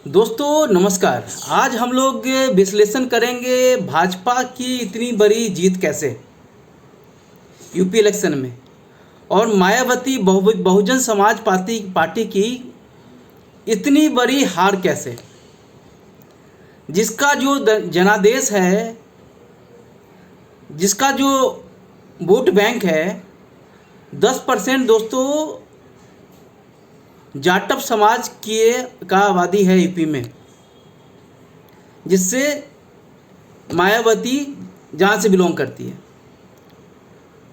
दोस्तों नमस्कार। आज हम लोग विश्लेषण करेंगे भाजपा की इतनी बड़ी जीत कैसे यूपी इलेक्शन में, और मायावती बहुजन समाज पार्टी की इतनी बड़ी हार कैसे, जिसका जो जनादेश है, जिसका जो वोट बैंक है 10% दोस्तों जाटव समाज का आबादी है यूपी में, जिससे मायावती जहाँ से बिलोंग करती है।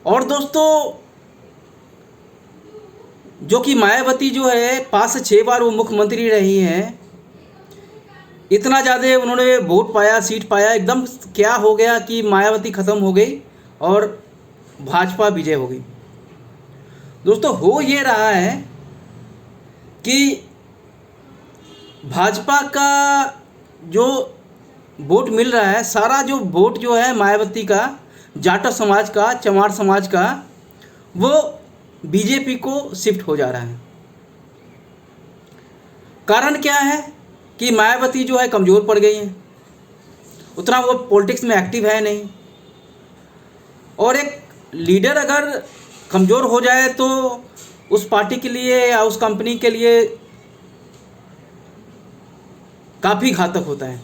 और दोस्तों जो कि मायावती जो है 5 से 6 बार वो मुख्यमंत्री रही हैं, इतना ज़्यादा उन्होंने वोट पाया, सीट पाया, एकदम क्या हो गया कि मायावती ख़त्म हो गई और भाजपा विजय हो गई। दोस्तों हो ये रहा है कि भाजपा का जो वोट मिल रहा है, सारा जो वोट जो है मायावती का, जाटव समाज का, चमार समाज का, वो बीजेपी को शिफ्ट हो जा रहा है। कारण क्या है कि मायावती जो है कमज़ोर पड़ गई है, उतना वो पॉलिटिक्स में एक्टिव है नहीं, और एक लीडर अगर कमज़ोर हो जाए तो उस पार्टी के लिए या उस कंपनी के लिए काफ़ी घातक होता है।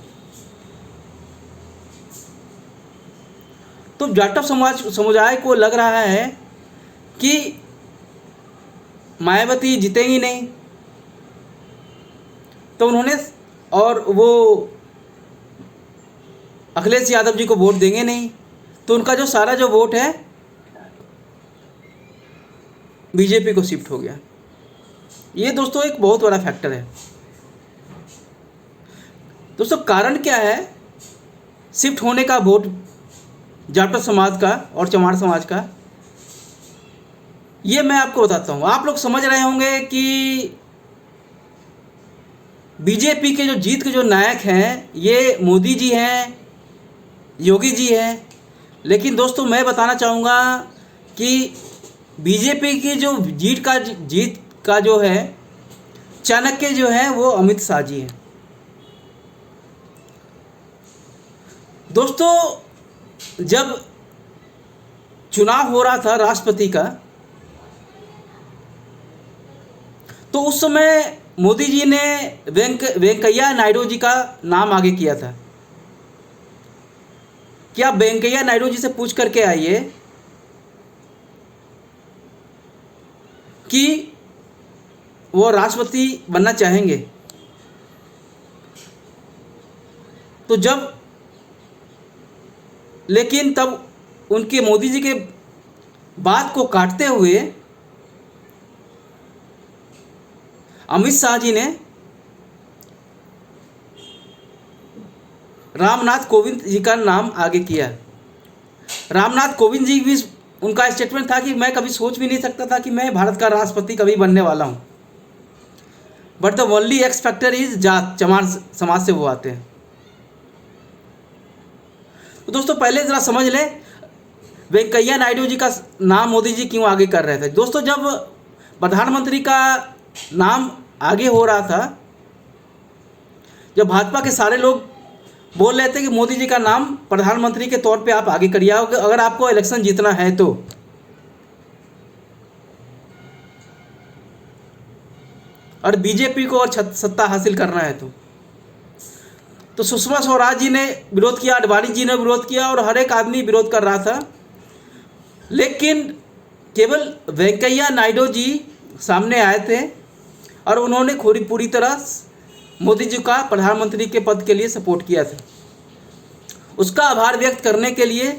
तो जाटव समुदाय को लग रहा है कि मायावती जीतेंगी नहीं, तो उन्होंने, और वो अखिलेश यादव जी को वोट देंगे नहीं, तो उनका जो सारा जो वोट है बीजेपी को शिफ्ट हो गया। ये दोस्तों एक बहुत बड़ा फैक्टर है। दोस्तों कारण क्या है शिफ्ट होने का वोट जाटव समाज का और चमार समाज का, ये मैं आपको बताता हूँ। आप लोग समझ रहे होंगे कि बीजेपी के जो जीत के जो नायक हैं ये मोदी जी हैं, योगी जी हैं, लेकिन दोस्तों मैं बताना चाहूँगा कि बीजेपी की जो जीत का जो है चाणक्य जो है वो अमित शाह जी हैं। दोस्तों जब चुनाव हो रहा था राष्ट्रपति का, तो उस समय मोदी जी ने वेंकैया नायडू जी का नाम आगे किया था कि आप वेंकैया नायडू जी से पूछ करके आइए कि वो राष्ट्रपति बनना चाहेंगे। तो जब, लेकिन तब उनके मोदी जी के बात को काटते हुए अमित शाह जी ने रामनाथ कोविंद जी का नाम आगे किया। रामनाथ कोविंद जी भी, उनका स्टेटमेंट था कि मैं कभी सोच भी नहीं सकता था कि मैं भारत का राष्ट्रपति कभी बनने वाला हूँ, but the only x factor is Jat, चमार समाज से वो आते हैं। तो दोस्तों पहले ज़रा समझ लें वेंकैया नायडू जी का नाम मोदी जी क्यों आगे कर रहे थे। दोस्तों जब प्रधानमंत्री का नाम आगे हो रहा था, जब भाजपा के सारे लोग बोल रहे थे कि मोदी जी का नाम प्रधानमंत्री के तौर पे आप आगे करिए अगर आपको इलेक्शन जीतना है तो, और बीजेपी को और सत्ता हासिल करना है तो सुषमा स्वराज जी ने विरोध किया, अडवाणी जी ने विरोध किया, और हर एक आदमी विरोध कर रहा था। लेकिन केवल वेंकैया नायडू जी सामने आए थे और उन्होंने पूरी तरह मोदी जी का प्रधानमंत्री के पद के लिए सपोर्ट किया था। उसका आभार व्यक्त करने के लिए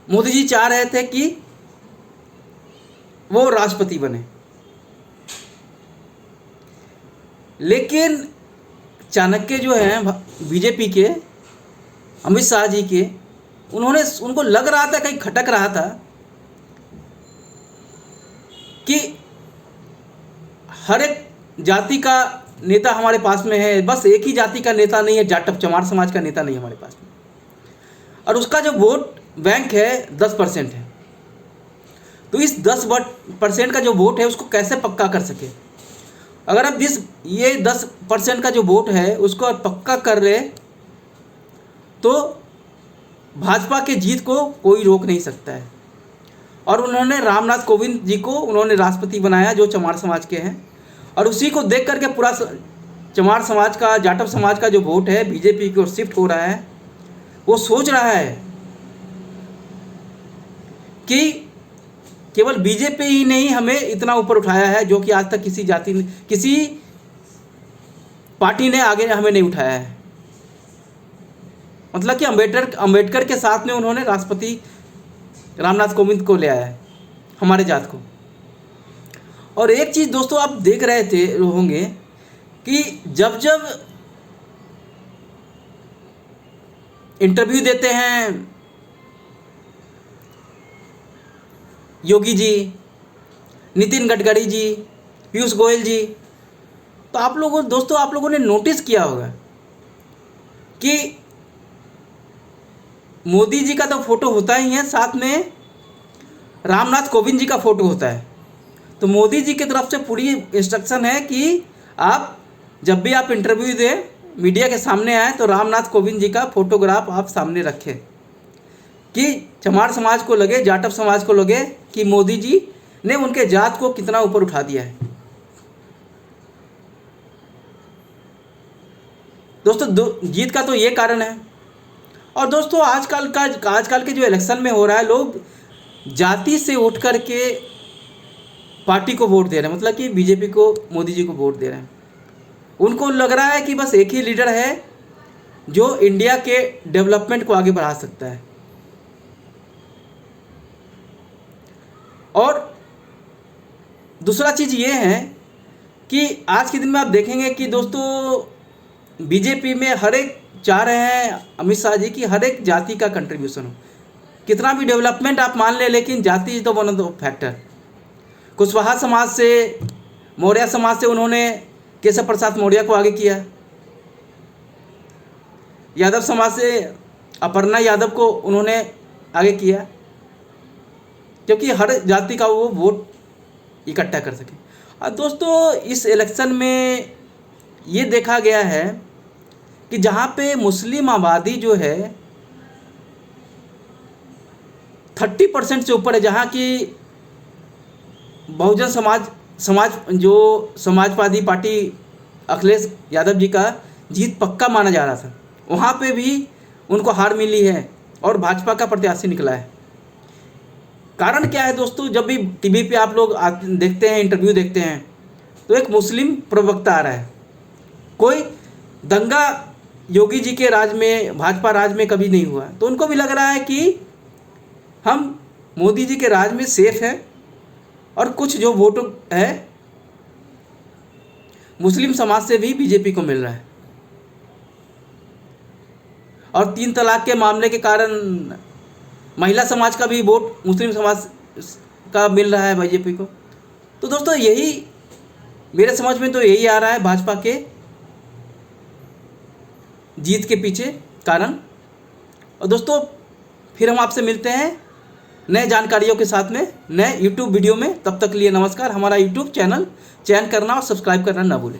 मोदी जी चाह रहे थे कि वो राष्ट्रपति बने, लेकिन चाणक्य जो हैं बीजेपी के, अमित शाह जी के, उनको लग रहा था, कहीं खटक रहा था कि हर एक जाति का नेता हमारे पास में है, बस एक ही जाति का नेता नहीं है, जाटव चमार समाज का नेता नहीं है हमारे पास में, और उसका जो वोट बैंक है 10% है। तो इस 10% का जो वोट है उसको कैसे पक्का कर सके। अगर आप ये 10% का जो वोट है उसको आप पक्का कर रहे तो भाजपा के जीत को कोई रोक नहीं सकता है। और उन्होंने रामनाथ कोविंद जी को उन्होंने राष्ट्रपति बनाया जो चमार समाज के हैं, और उसी को देख करके पूरा चमार समाज का, जाटव समाज का जो वोट है बीजेपी की ओर शिफ्ट हो रहा है। वो सोच रहा है कि केवल बीजेपी ही नहीं हमें इतना ऊपर उठाया है जो कि आज तक किसी जाति ने, किसी पार्टी ने आगे हमें नहीं उठाया है। मतलब कि अंबेडकर के साथ में उन्होंने राष्ट्रपति रामनाथ कोविंद को ले आया है हमारे जात को। और एक चीज़ दोस्तों आप देख रहे थे होंगे कि जब जब इंटरव्यू देते हैं योगी जी, नितिन गडकरी जी, पीयूष गोयल जी, तो आप लोगों ने नोटिस किया होगा कि मोदी जी का तो फोटो होता ही है, साथ में रामनाथ कोविंद जी का फोटो होता है। तो मोदी जी की तरफ से पूरी इंस्ट्रक्शन है कि आप जब भी आप इंटरव्यू दें, मीडिया के सामने आए तो रामनाथ कोविंद जी का फोटोग्राफ आप सामने रखें कि चमार समाज को लगे, जाटव समाज को लगे कि मोदी जी ने उनके जात को कितना ऊपर उठा दिया है। दोस्तों जीत का तो ये कारण है। और दोस्तों आजकल के जो इलेक्शन में हो रहा है, लोग जाति से उठ कर के पार्टी को वोट दे रहे हैं, मतलब कि बीजेपी को, मोदी जी को वोट दे रहे हैं। उनको लग रहा है कि बस एक ही लीडर है जो इंडिया के डेवलपमेंट को आगे बढ़ा सकता है। और दूसरा चीज़ ये है कि आज के दिन में आप देखेंगे कि दोस्तों बीजेपी में हर एक चाह रहे हैं अमित शाह जी की हर एक जाति का कंट्रीब्यूशन हो। कितना भी डेवलपमेंट आप मान लें, लेकिन जाति is the one of the factor. Kushwaha समाज से, मौर्य समाज से उन्होंने केशव प्रसाद मौर्य को आगे किया। यादव समाज से अपर्णा यादव को उन्होंने आगे किया, क्योंकि हर जाति का वो वोट इकट्ठा कर सके। और दोस्तों इस इलेक्शन में ये देखा गया है कि जहाँ पे मुस्लिम आबादी जो है 30% से ऊपर है, जहाँ की बहुजन जो समाजवादी पार्टी अखिलेश यादव जी का जीत पक्का माना जा रहा था, वहाँ पे भी उनको हार मिली है और भाजपा का प्रत्याशी निकला है। कारण क्या है दोस्तों, जब भी टीवी पे आप लोग देखते हैं, इंटरव्यू देखते हैं, तो एक मुस्लिम प्रवक्ता आ रहा है। कोई दंगा योगी जी के राज में, भाजपा राज में कभी नहीं हुआ, तो उनको भी लग रहा है कि हम मोदी जी के राज में सेफ है और कुछ जो वोट है मुस्लिम समाज से भी बीजेपी को मिल रहा है। और 3 तलाक के मामले के कारण महिला समाज का भी वोट मुस्लिम समाज का मिल रहा है बीजेपी को। तो दोस्तों यही मेरे समझ में तो यही आ रहा है भाजपा के जीत के पीछे कारण। और दोस्तों फिर हम आपसे मिलते हैं नए जानकारियों के साथ में नए YouTube वीडियो में। तब तक लिए नमस्कार। हमारा YouTube चैनल चयन करना और सब्सक्राइब करना ना भूलें।